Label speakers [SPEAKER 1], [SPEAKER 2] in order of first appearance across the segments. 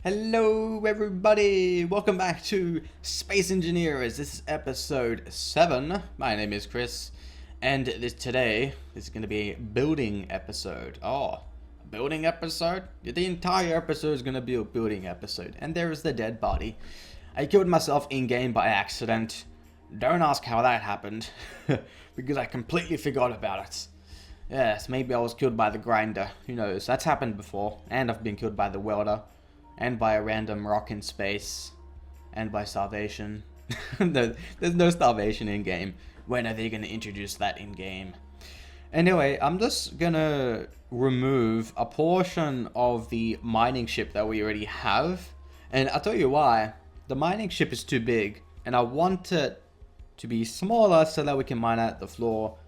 [SPEAKER 1] Hello everybody! Welcome back to Space Engineers. This is episode 7. My name is Chris, and today is going to be a building episode. Oh, a building episode? The entire episode is going to be a building episode. And there is the dead body. I killed myself in-game by accident. Don't ask how that happened, because I completely forgot about it. Yes, maybe I was killed by the grinder. Who knows? That's happened before. And I've been killed by the welder. And by a random rock in space. And by starvation. There's no starvation in game. When are they going to introduce that in game? Anyway, I'm just going to remove a portion of the mining ship that we already have. And I'll tell you why. The mining ship is too big. And I want it to be smaller so that we can mine out the floor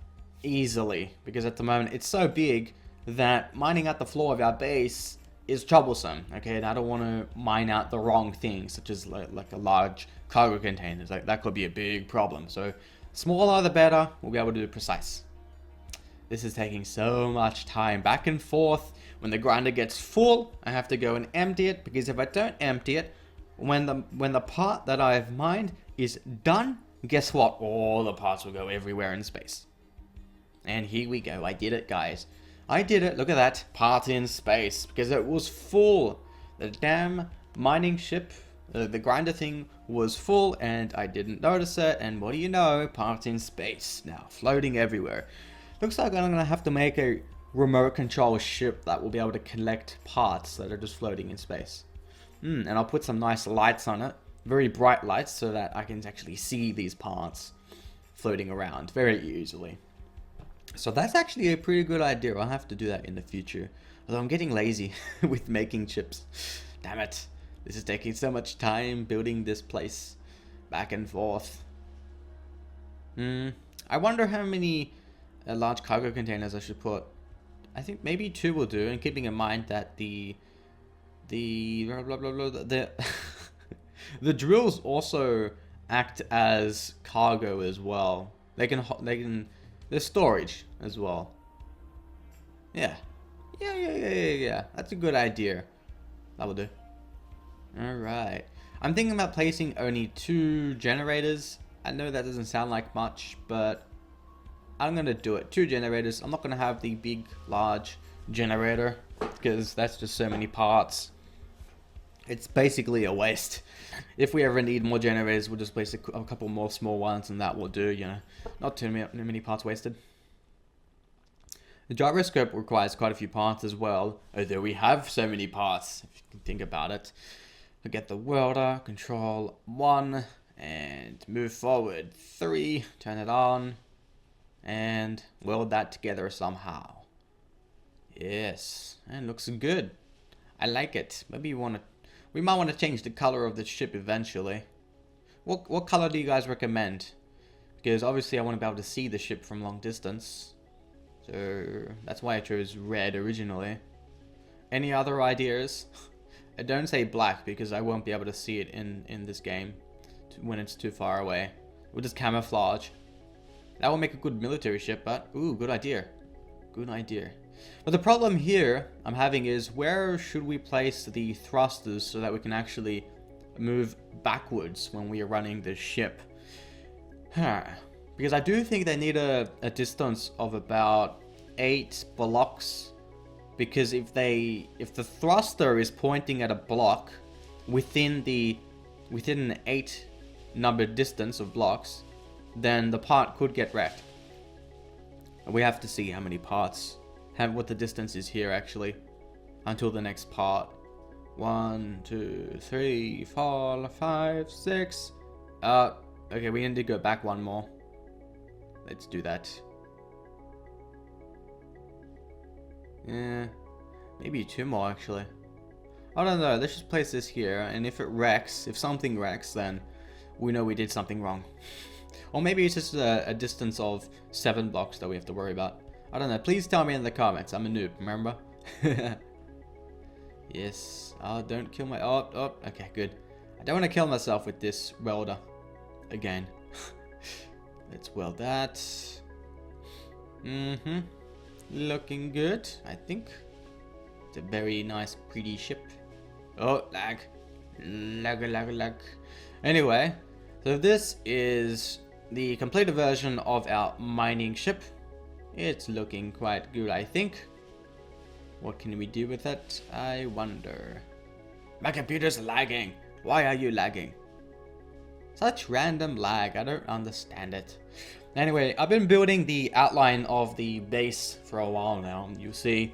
[SPEAKER 1] easily. Because at the moment it's so big that mining out the floor of our base is troublesome, okay? And I don't want to mine out the wrong things, such as like a large cargo containers. Like that could be a big problem. So smaller the better. We'll be able to do precise. This is taking so much time back and forth. When the grinder gets full, I have to go and empty it, because if I don't empty it, when the part that I've mined is done, guess what? All the parts will go everywhere in space. And here we go. I did it, guys. I did it. Look at that. Part in space. Because it was full. The damn mining ship, the grinder thing was full, and I didn't notice it. And what do you know? Part in space. Now, floating everywhere. Looks like I'm going to have to make a remote control ship that will be able to collect parts that are just floating in space. And I'll put some nice lights on it. Very bright lights, so that I can actually see these parts floating around very easily. So that's actually a pretty good idea. I'll have to do that in the future. Although I'm getting lazy with making chips. Damn it. This is taking so much time building this place. Back and forth. I wonder how many large cargo containers I should put. I think maybe 2 will do. And keeping in mind that the blah, blah, blah, blah, the drills also act as cargo as well. There's storage as well. Yeah. That's a good idea. That will do. Alright. I'm thinking about placing only 2 generators. I know that doesn't sound like much, but I'm going to do it. 2 generators. I'm not going to have the big, large generator, because that's just so many parts. It's basically a waste. If we ever need more generators, we'll just place a couple more small ones, and that will do, you know. Not too many parts wasted. The gyroscope requires quite a few parts as well, although we have so many parts, if you can think about it. We'll get the welder, control 1, and move forward 3, turn it on, and weld that together somehow. Yes, and looks good. I like it. Maybe we might want to change the color of the ship eventually. What color do you guys recommend? Because obviously I want to be able to see the ship from long distance. So that's why I chose red originally. Any other ideas? Don't say black, because I won't be able to see it in this game when it's too far away. We'll just camouflage. That will make a good military ship, but ooh, good idea. Good idea. But the problem here I'm having is, where should we place the thrusters so that we can actually move backwards when we are running the ship? Because I do think they need a distance of about 8 blocks. Because if the thruster is pointing at a block within an 8 numbered distance of blocks, then the part could get wrecked. And we have to see how many parts. What the distance is here actually until the next part. 1, 2, 3, 4, 5, 6. Okay, we need to go back 1 more. Let's do that. Yeah, maybe 2 more actually. I don't know. Let's just place this here, and if it wrecks, if something wrecks, then we know we did something wrong. Or maybe it's just a distance of 7 blocks that we have to worry about. I don't know. Please tell me in the comments. I'm a noob, remember? Yes. Oh, don't kill my... Oh, okay, good. I don't want to kill myself with this welder. Again. Let's weld that. Looking good, I think. It's a very nice, pretty ship. Oh, lag. Lag. Anyway, so this is the completed version of our mining ship. It's looking quite good, I think. What can we do with it? I wonder. My computer's lagging. Why are you lagging? Such random lag. I don't understand it. Anyway, I've been building the outline of the base for a while now. You see,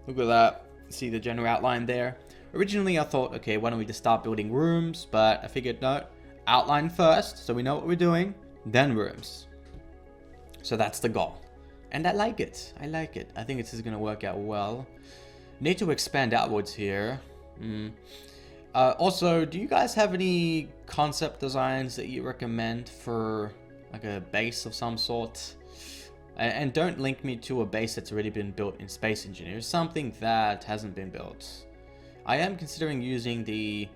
[SPEAKER 1] look at that. See the general outline there? Originally, I thought, okay, why don't we just start building rooms? But I figured, no, outline first, so we know what we're doing, then rooms. So that's the goal. And I like it. I like it. I think this is going to work out well. Need to expand outwards here. Also, do you guys have any concept designs that you recommend for like a base of some sort? And don't link me to a base that's already been built in Space Engineers. Something that hasn't been built. I am considering using the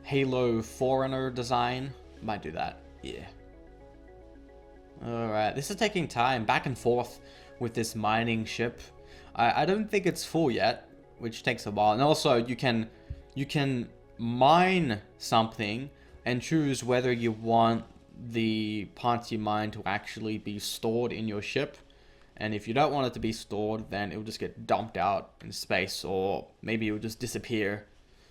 [SPEAKER 1] Halo Forerunner design. Might do that. Yeah. Alright, this is taking time. Back and forth with this mining ship. I don't think it's full yet, which takes a while. And also, you can mine something and choose whether you want the parts you mine to actually be stored in your ship, and if you don't want it to be stored, then it will just get dumped out in space, or maybe it will just disappear.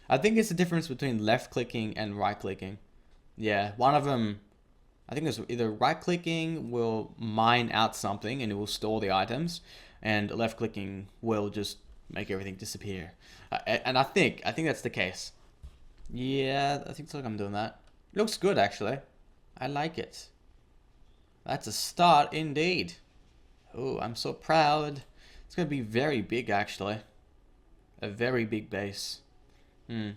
[SPEAKER 1] I think it's the difference between left clicking and right clicking. Yeah, one of them, I think it's either right clicking will mine out something and it will store the items, and left clicking will just make everything disappear. And I think that's the case. Yeah, I think it's like I'm doing that. It looks good actually. I like it. That's a start indeed. Oh, I'm so proud. It's going to be very big actually. A very big base. I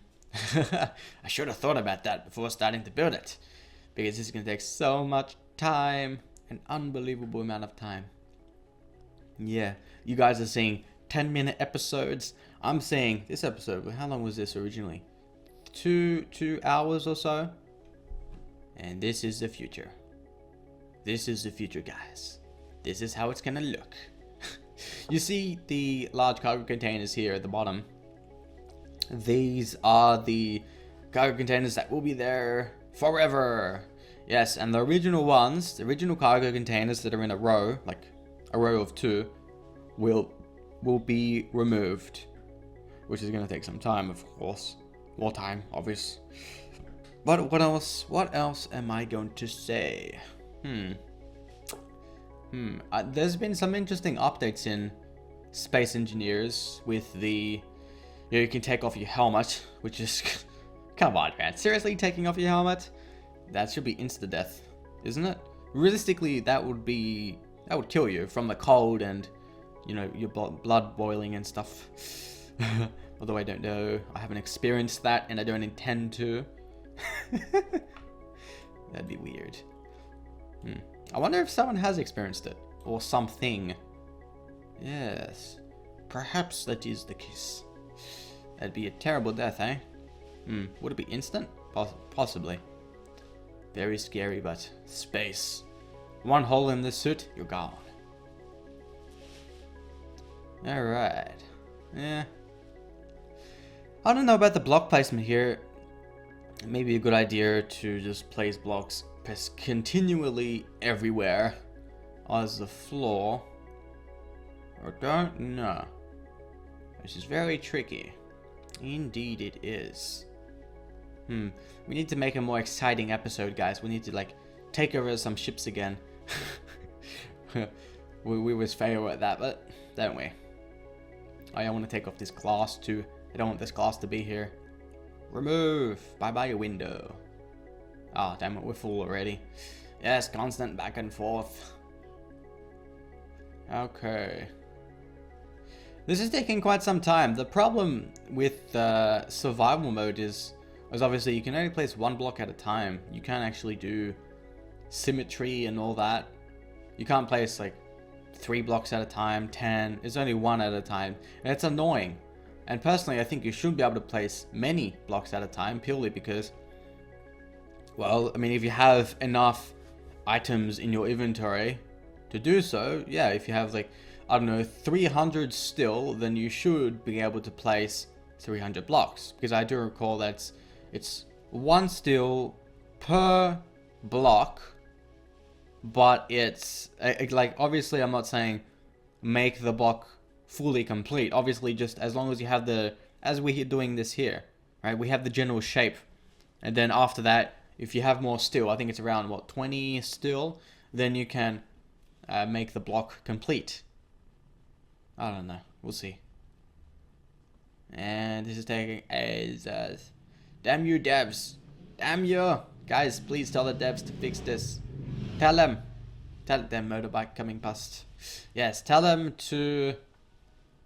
[SPEAKER 1] should have thought about that before starting to build it. Because this is going to take so much time. An unbelievable amount of time. Yeah, you guys are seeing 10-minute episodes. I'm seeing this episode. How long was this originally? 2 hours or so. And this is the future. This is the future, guys. This is how it's gonna look. You see the large cargo containers here at the bottom. These are the cargo containers that will be there forever. Yes, and the original ones, the original cargo containers that are in a row, like a row of 2, will be removed. Which is gonna take some time, of course. More time, obvious. But what else am I going to say? There's been some interesting updates in Space Engineers with the, you can take off your helmet, which is, come on man, seriously taking off your helmet? That should be insta-death, isn't it? Realistically, that would kill you from the cold and, you know, your blood boiling and stuff. Although I don't know, I haven't experienced that and I don't intend to. That'd be weird. I wonder if someone has experienced it, or something. Yes, perhaps that is the case. That'd be a terrible death, eh? Would it be instant? Possibly. Very scary, but space. One hole in this suit, you're gone. Alright. Yeah. I don't know about the block placement here. It may be a good idea to just place blocks continually everywhere as the floor. Or don't know. Which is very tricky. Indeed it is. We need to make a more exciting episode, guys. We need to like take over some ships again. we always fail at that, but don't we? I want to take off this glass too. I don't want this glass to be here. Remove. Bye-bye your window. Oh, damn it, we're full already. Yes, constant back and forth. Okay. This is taking quite some time. The problem with survival mode is obviously you can only place one block at a time. You can't actually do symmetry and all that. You can't place like 3 blocks at a time, 10. It's only 1 at a time. And it's annoying. And personally, I think you should be able to place many blocks at a time purely because, well, I mean, if you have enough items in your inventory to do so, yeah, if you have like, I don't know, 300 still, then you should be able to place 300 blocks, because I do recall that it's 1 steel per block, but it's like, obviously I'm not saying make the block fully complete. Obviously, just as long as you have the, as we're doing this here, right, we have the general shape, and then after that, if you have more steel, I think it's around what, 20 steel, then you can make the block complete. I don't know, we'll see. And this is taking ages. Damn you devs, damn you guys, please tell the devs to fix this. Tell them motorbike coming past. Yes, tell them to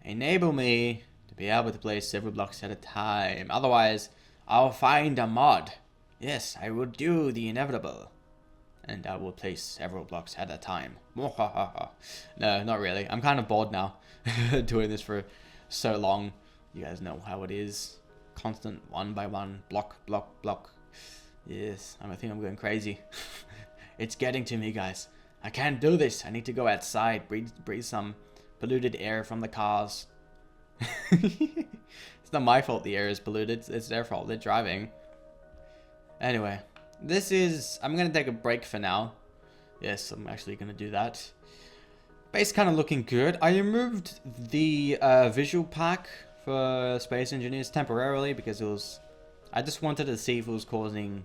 [SPEAKER 1] enable me to be able to place several blocks at a time. Otherwise, I'll find a mod. Yes, I will do the inevitable. And I will place several blocks at a time. No, not really. I'm kind of bored now. Doing this for so long. You guys know how it is. Constant 1 by 1. Block, block, block. Yes, I think I'm going crazy. It's getting to me, guys. I can't do this. I need to go outside. Breathe some polluted air from the cars. It's not my fault the air is polluted. It's their fault. They're driving. Anyway, this is... I'm going to take a break for now. Yes, I'm actually going to do that. Base kind of looking good. I removed the visual pack for Space Engineers temporarily because it was... I just wanted to see if it was causing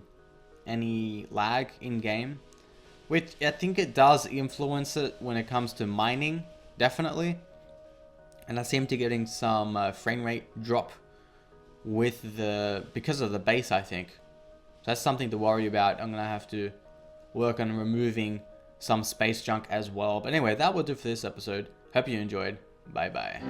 [SPEAKER 1] any lag in-game. Which I think it does influence it when it comes to mining, definitely. And I seem to getting some frame rate drop with the... because of the base, I think. That's something to worry about. I'm going to have to work on removing some space junk as well. But anyway, that will do for this episode. Hope you enjoyed. Bye bye.